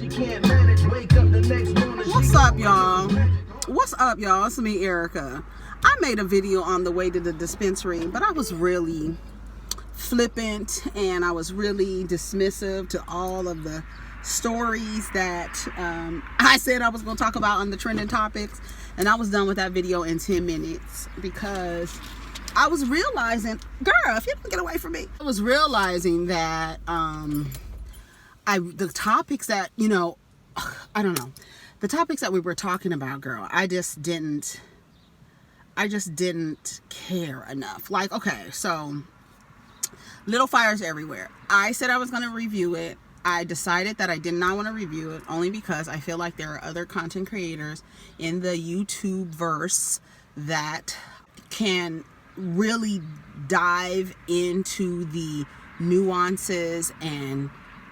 What's up, y'all? What's up, y'all? It's me, Erica. I made a video on the way to the dispensary, but I was really flippant and I was really dismissive to all of the stories that I said I was going to talk about on the trending topics, and I was done with that video in 10 minutes because I was realizing, girl, if you don't get away from me, I was realizing that the topics that, I don't know, the topics that we were talking about, girl, I just didn't care enough. Like, okay, so Little Fires Everywhere. I said I was going to review it. I decided that I did not want to review it only because I feel like there are other content creators in the YouTube verse that can really dive into the nuances and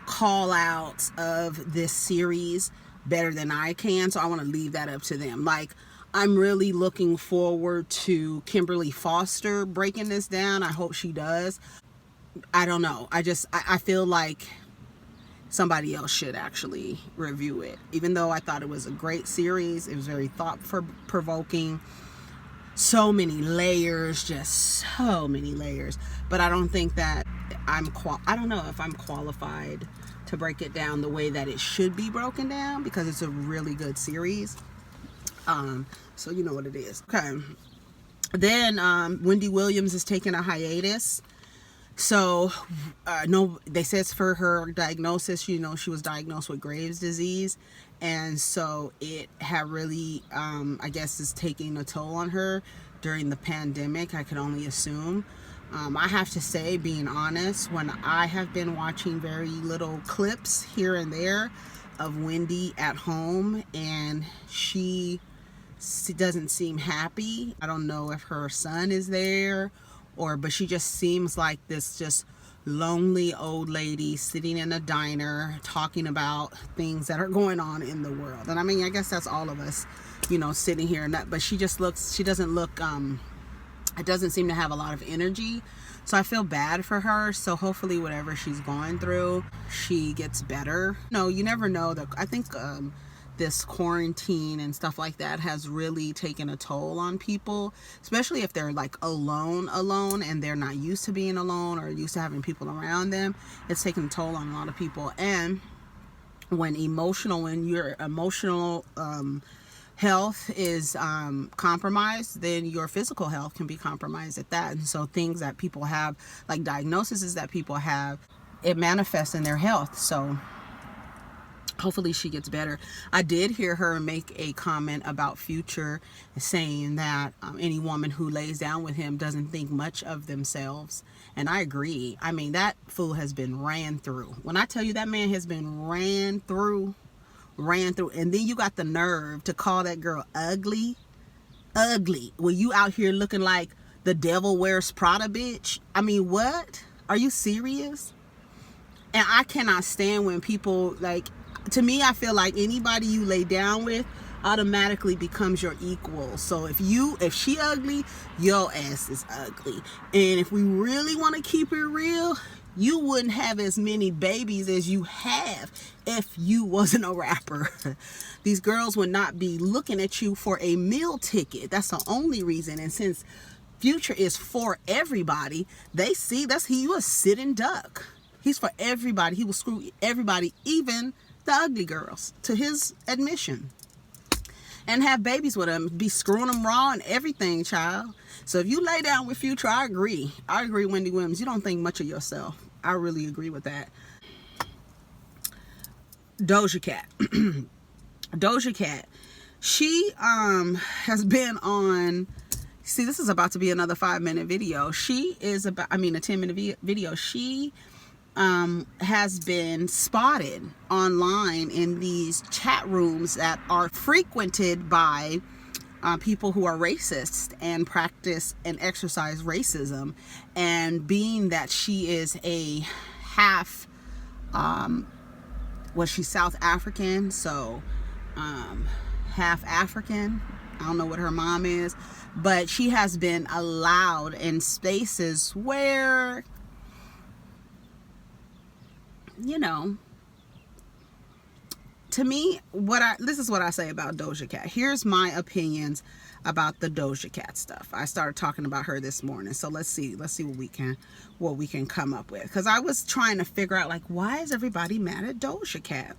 call outs of this series better than I can. So I want to leave that up to them. Like, I'm really looking forward to Kimberly Foster breaking this down. I hope she does. I don't know. I feel like somebody else should actually review it. Even though I thought it was a great series. It was very thought-provoking. So many layers, just so many layers. But I don't think that I don't know if I'm qualified to break it down the way that it should be broken down, because it's a really good series. So you know what it is. Okay. Then Wendy Williams is taking a hiatus. So no, they said for her diagnosis, she was diagnosed with Graves' disease, and so it had really I guess is taking a toll on her during the pandemic. I could only assume. I have to say, being honest, when I have been watching very little clips here and there of Wendy at home, and she doesn't seem happy. I don't know if her son is there, but she just seems like this just lonely old lady sitting in a diner talking about things that are going on in the world. And I mean, I guess that's all of us, sitting here and that, but she doesn't look, it doesn't seem to have a lot of energy. So I feel bad for her. So hopefully whatever she's going through, she gets better. No, you never know. I think this quarantine and stuff like that has really taken a toll on people, especially if they're like alone and they're not used to being alone or used to having people around them. It's taken a toll on a lot of people. And when your emotional health is compromised, then your physical health can be compromised at that. And so things that people have, like diagnoses that people have, it manifests in their health. So hopefully she gets better. I did hear her make a comment about Future, saying that any woman who lays down with him doesn't think much of themselves. And I agree. I mean, that fool has been ran through. When I tell you that man has been ran through, and then you got the nerve to call that girl ugly. Well, you out here looking like the devil wears Prada, bitch. I mean, what? Are you serious? And I cannot stand when people, like, to me, I feel like anybody you lay down with automatically becomes your equal. So if she ugly, your ass is ugly. And if we really want to keep it real, you wouldn't have as many babies as you have if you wasn't a rapper. These girls would not be looking at you for a meal ticket. That's the only reason. And since Future is for everybody, they see he was a sitting duck. He's for everybody. He will screw everybody, even the ugly girls, to his admission, and have babies with them, be screwing them raw and everything, child. So if you lay down with Future, I agree, Wendy Williams, you don't think much of yourself. I really agree with that. Doja Cat, she has been on, see, this is about to be another 5-minute video. She is a 10-minute video. She has been spotted online in these chat rooms that are frequented by people who are racist and practice and exercise racism. And being that she is a half, she's South African, so half African. I don't know what her mom is, but she has been allowed in spaces where, to me, this is what I say about Doja Cat. Here's my opinions about the Doja Cat stuff. I started talking about her this morning, so let's see what we can come up with. Because I was trying to figure out, like, why is everybody mad at Doja Cat?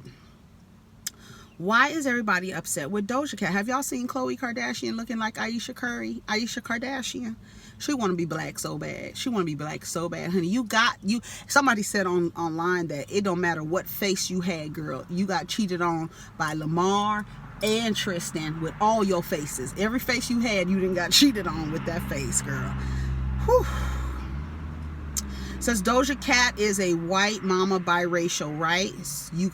Why is everybody upset with Doja Cat? Have y'all seen Khloe Kardashian looking like Aisha Kardashian? She want to be black so bad. She want to be black so bad, honey. Somebody said online that it don't matter what face you had, girl. You got cheated on by Lamar and Tristan with all your faces. Every face you had, you done got cheated on with that face, girl. Whew. Says Doja Cat is a white mama biracial, right? You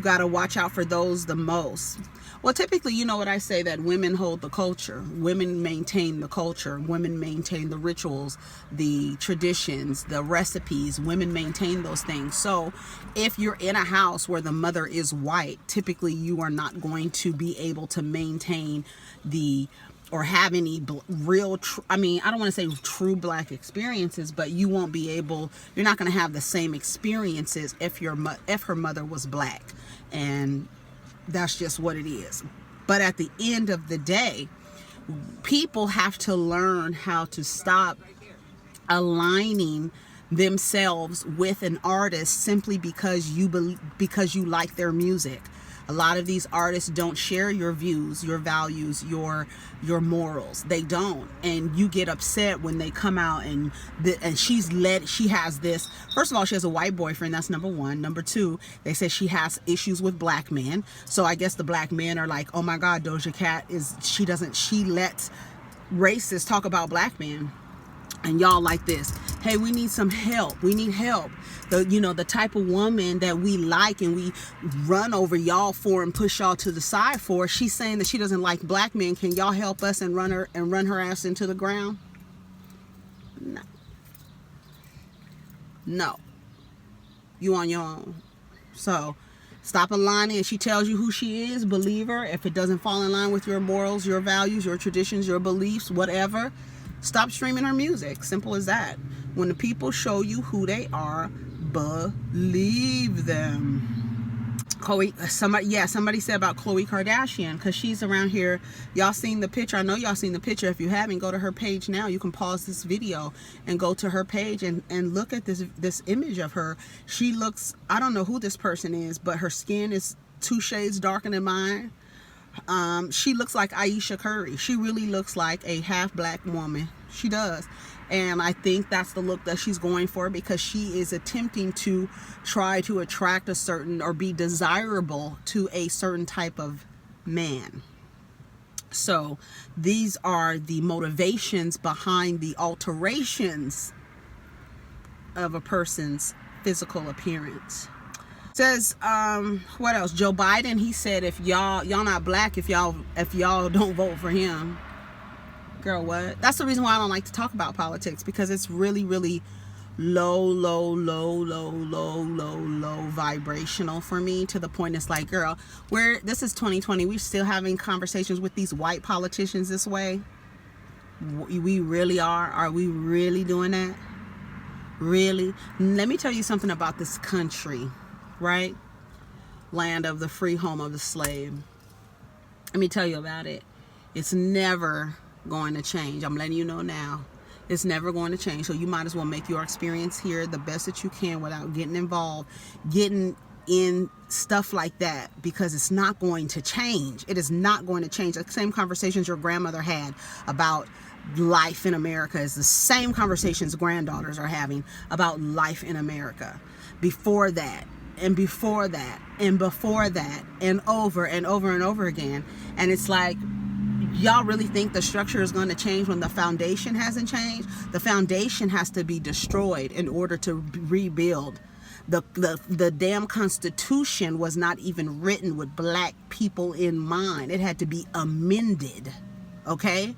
gotta watch out for those the most. Well, typically, you know what I say, that women hold the culture. Women maintain the culture. Women maintain the rituals, the traditions, the recipes. Women maintain those things. So if you're in a house where the mother is white, typically you are not going to be able to maintain or have any real, I don't want to say true black experiences, but you're not going to have the same experiences if her mother was black. And that's just what it is. But at the end of the day, people have to learn how to stop aligning themselves with an artist simply because you like their music. A lot of these artists don't share your views, your values, your morals. They don't. And you get upset when they come out and she has this. First of all, she has a white boyfriend. That's number one. Number two, they say she has issues with black men. So I guess the black men are like, oh my God, Doja Cat she lets racists talk about black men. And y'all like this. Hey, we need some help. We need help. The type of woman that we like and we run over y'all for and push y'all to the side for. She's saying that she doesn't like black men. Can y'all help us and run her ass into the ground? No. You on your own. So stop aligning. If she tells you who she is, believe her. If it doesn't fall in line with your morals, your values, your traditions, your beliefs, whatever, stop streaming her music. Simple as that. When the people show you who they are, believe them. Somebody said about Khloe Kardashian, because she's around here. Y'all seen the picture? I know y'all seen the picture. If you haven't, go to her page now. You can pause this video and go to her page and look at this image of her. She looks, I don't know who this person is, but her skin is 2 shades darker than mine. She looks like Aisha Curry. She really looks like a half black woman. She does. And I think that's the look that she's going for, because she is attempting to try to attract a certain or be desirable to a certain type of man. So these are the motivations behind the alterations of a person's physical appearance. Says what else? Joe Biden, he said, if y'all not black if y'all don't vote for him. Girl, what? That's the reason why I don't like to talk about politics, because it's really, really low vibrational for me, to the point it's like, girl, this is 2020, we're still having conversations with these white politicians this way. We really are we really doing that? Really? Let me tell you something about this country, right? Land of the free, home of the slave. Let me tell you about it. It's never going to change. I'm letting you know now. It's never going to change. So you might as well make your experience here the best that you can without getting involved, getting in stuff like that, because it's not going to change. It is not going to change. The same conversations your grandmother had about life in America is the same conversations granddaughters are having about life in America. Before that, and before that, and before that, and over and over and over again. And it's like, y'all really think the structure is going to change when the foundation hasn't changed? The foundation has to be destroyed in order to rebuild. The damn Constitution was not even written with black people in mind. It had to be amended, okay,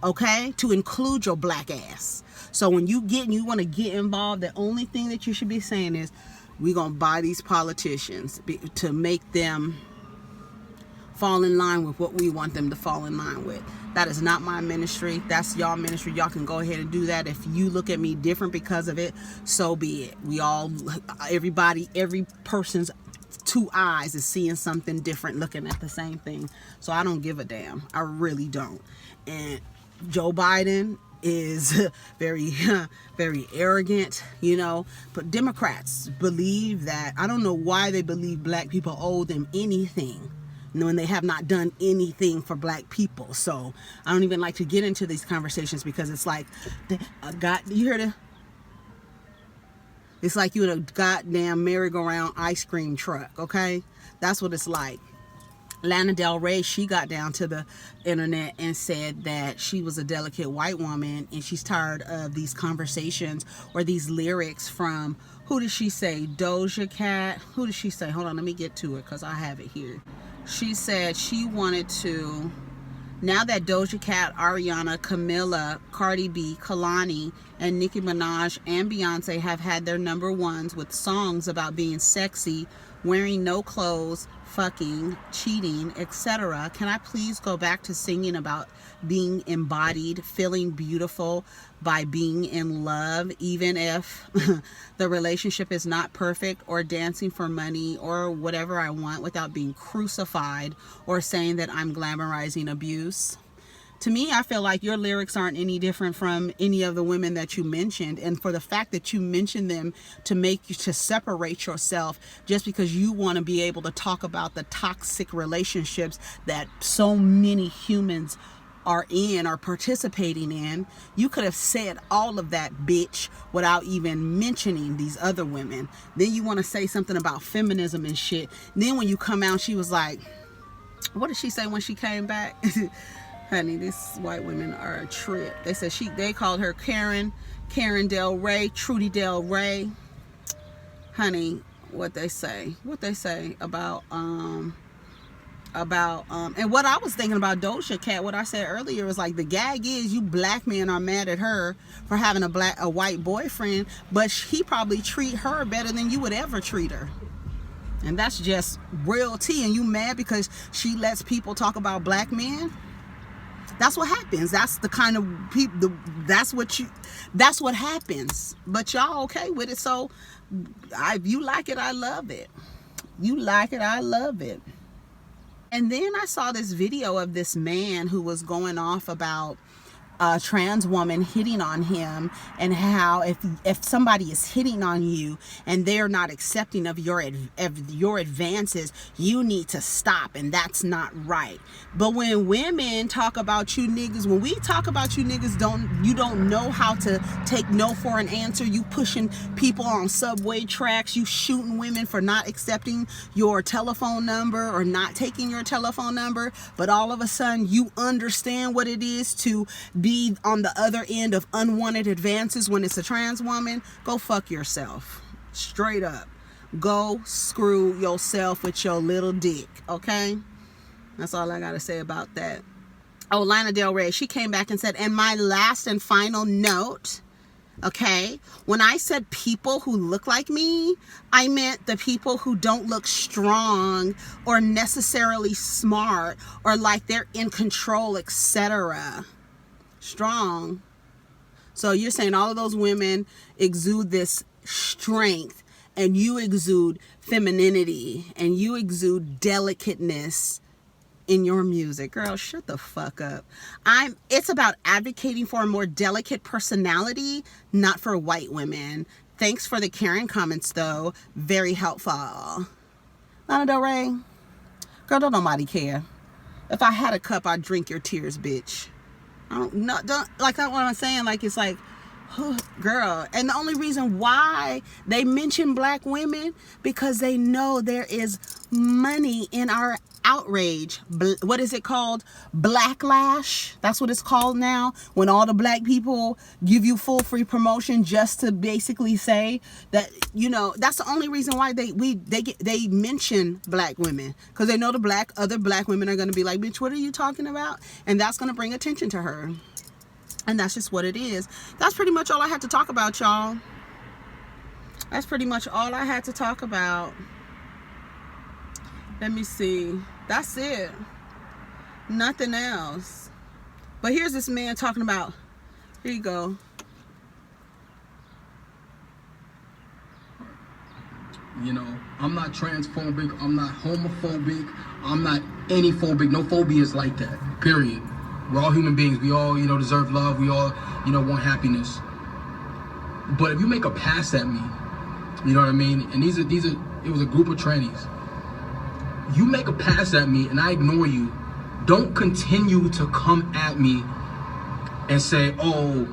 to include your black ass. So when you want to get involved, the only thing that you should be saying is, we're going to buy these politicians to make them fall in line with what we want them to fall in line with. That is not my ministry. That's y'all ministry. Y'all can go ahead and do that. If you look at me different because of it, so be it. Every person's two eyes is seeing something different, looking at the same thing. So I don't give a damn. I really don't. And Joe Biden is very very arrogant, you know. But Democrats believe that, I don't know why they believe black people owe them anything when they have not done anything for black people. So I don't even like to get into these conversations, because it's like you heard it. It's like you in a goddamn merry-go-round ice cream truck, okay? That's what it's like. Lana Del Rey, she got down to the internet and said that she was a delicate white woman, and she's tired of these conversations or these lyrics from, who did she say? Doja Cat? Who did she say? Hold on, let me get to it because I have it here. She said she wanted to, now that Doja Cat, Ariana, Camila, Cardi B, Kalani, and Nicki Minaj and Beyonce have had their number ones with songs about being sexy, wearing no clothes, fucking, cheating, etc., can I please go back to singing about being embodied, feeling beautiful by being in love, even if the relationship is not perfect, or dancing for money or whatever I want without being crucified or saying that I'm glamorizing abuse? To me, I feel like your lyrics aren't any different from any of the women that you mentioned. And for the fact that you mentioned them to make you to separate yourself just because you want to be able to talk about the toxic relationships that so many humans are in or participating in, you could have said all of that, bitch, without even mentioning these other women. Then you want to say something about feminism and shit. Then when you come out, she was like, what did she say when she came back? Honey, these white women are a trip. They said they called her Karen Del Rey, Trudy Del Rey. Honey, what they say about and what I was thinking about Doja Cat, what I said earlier was like, the gag is you black men are mad at her for having a white boyfriend, but he probably treat her better than you would ever treat her. And that's just real tea. And you mad because she lets people talk about black men? That's what happens. That's the kind of people, that's what happens. But y'all okay with it. So if you like it, I love it. You like it, I love it. And then I saw this video of this man who was going off about a trans woman hitting on him, and how if somebody is hitting on you and they're not accepting of your advances, you need to stop, and that's not right. But when women talk about you niggas, when we talk about you niggas, you don't know how to take no for an answer. You pushing people on subway tracks, you shooting women for not accepting your telephone number or not taking your telephone number, but all of a sudden you understand what it is to be on the other end of unwanted advances when it's a trans woman. Go fuck yourself. Straight up. Go screw yourself with your little dick, okay? That's all I gotta say about that. Oh, Lana Del Rey, she came back and said, and my last and final note, okay, when I said people who look like me, I meant the people who don't look strong or necessarily smart or like they're in control, etc. Strong. So you're saying all of those women exude this strength, and you exude femininity, and you exude delicateness in your music. Girl, shut the fuck up. It's about advocating for a more delicate personality, not for white women. Thanks for the Karen comments though. Very helpful. Lana Del Rey, girl, don't nobody care. If I had a cup, I'd drink your tears, bitch. Don't like, that's what I'm saying. Like, it's like, girl. And the only reason why they mention black women, because they know there is money in our outrage. What is it called? Blacklash. That's what it's called now, when all the black people give you full free promotion just to basically say that, you know, that's the only reason why they mention black women, because they know the other black women are going to be like, bitch, what are you talking about? And that's going to bring attention to her. And that's just what it is. That's pretty much all I had to talk about, y'all. That's pretty much all I had to talk about. Let me see. That's it. Nothing else. But here's this man talking about, here you go. You know, I'm not transphobic, I'm not homophobic, I'm not any phobic. No phobia is like that, period. We're all human beings. We all, you know, deserve love. We all, you know, want happiness. But if you make a pass at me, you know what I mean? And these are, it was a group of trannies. You make a pass at me and I ignore you. Don't continue to come at me and say, oh,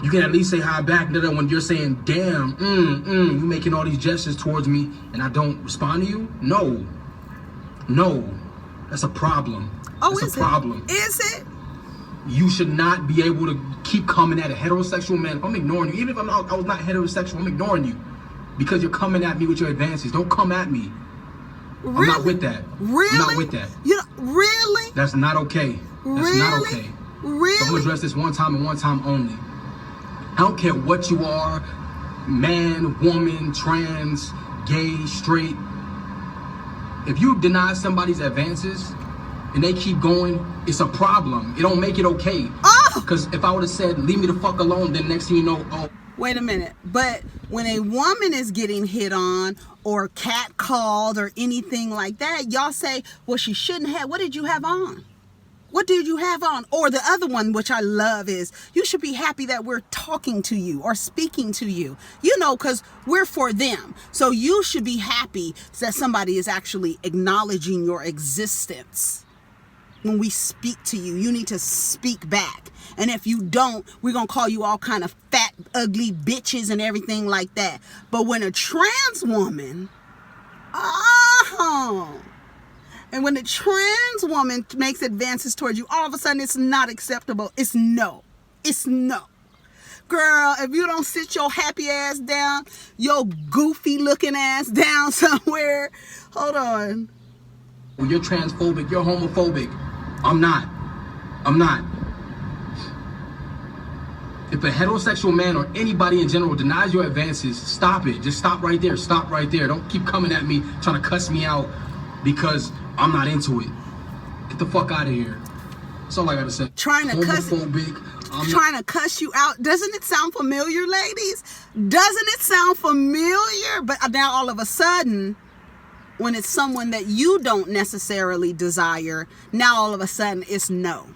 you can at least say hi back when you're saying, damn, you making all these gestures towards me and I don't respond to you? No. No. That's a problem. Oh, that's a problem. Is it? You should not be able to keep coming at a heterosexual man. If I'm ignoring you, even if I was not heterosexual, I'm ignoring you because you're coming at me with your advances. Don't come at me. Really? I'm not with that. Really? I'm not with that. Really? That's not okay. That's not okay. Really? So I'm gonna address this one time and one time only. I don't care what you are, man, woman, trans, gay, straight. If you deny somebody's advances and they keep going, it's a problem. It don't make it okay. Because if I would have said, leave me the fuck alone, then next thing you know, oh. Wait a minute. But when a woman is getting hit on or catcalled or anything like that, y'all say, well, she shouldn't have. What did you have on? What did you have on? Or the other one, which I love, is you should be happy that we're talking to you or speaking to you. You know, because we're for them. So you should be happy that somebody is actually acknowledging your existence. When we speak to you, you need to speak back. And if you don't, we're going to call you all kind of fat, ugly bitches and everything like that. But when a trans woman, and when a trans woman makes advances towards you, all of a sudden it's not acceptable. It's no. It's no. Girl, if you don't sit your happy ass down, your goofy looking ass down somewhere. Hold on. You're transphobic, you're homophobic. I'm not. I'm not. If a heterosexual man or anybody in general denies your advances, stop it. Just stop right there. Stop right there. Don't keep coming at me trying to cuss me out because I'm not into it. Get the fuck out of here. That's all I gotta say. Trying to cuss you out. Doesn't it sound familiar, ladies? Doesn't it sound familiar? But now all of a sudden, when it's someone that you don't necessarily desire, now all of a sudden it's no.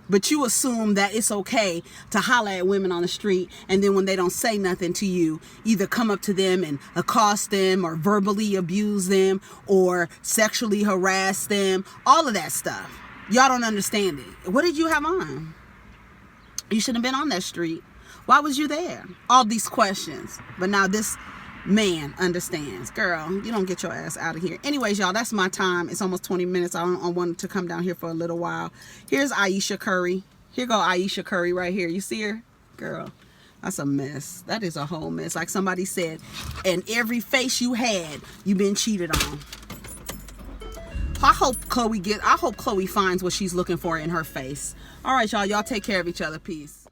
But you assume that it's okay to holler at women on the street, and then when they don't say nothing to you, either come up to them and accost them or verbally abuse them or sexually harass them, all of that stuff. Y'all don't understand it. What did you have on? You shouldn't have been on that street. Why was you there? All these questions. But now this man understands. Girl, you don't get your ass out of here. Anyways, y'all, that's my time. It's almost 20 minutes. I wanted to come down here for a little while. Here's Aisha Curry. Here go Aisha Curry right here. You see her? Girl, that's a mess. That is a whole mess. Like somebody said, and every face you had, you've been cheated on. I hope Chloe finds what she's looking for in her face. All right, y'all. Y'all take care of each other. Peace.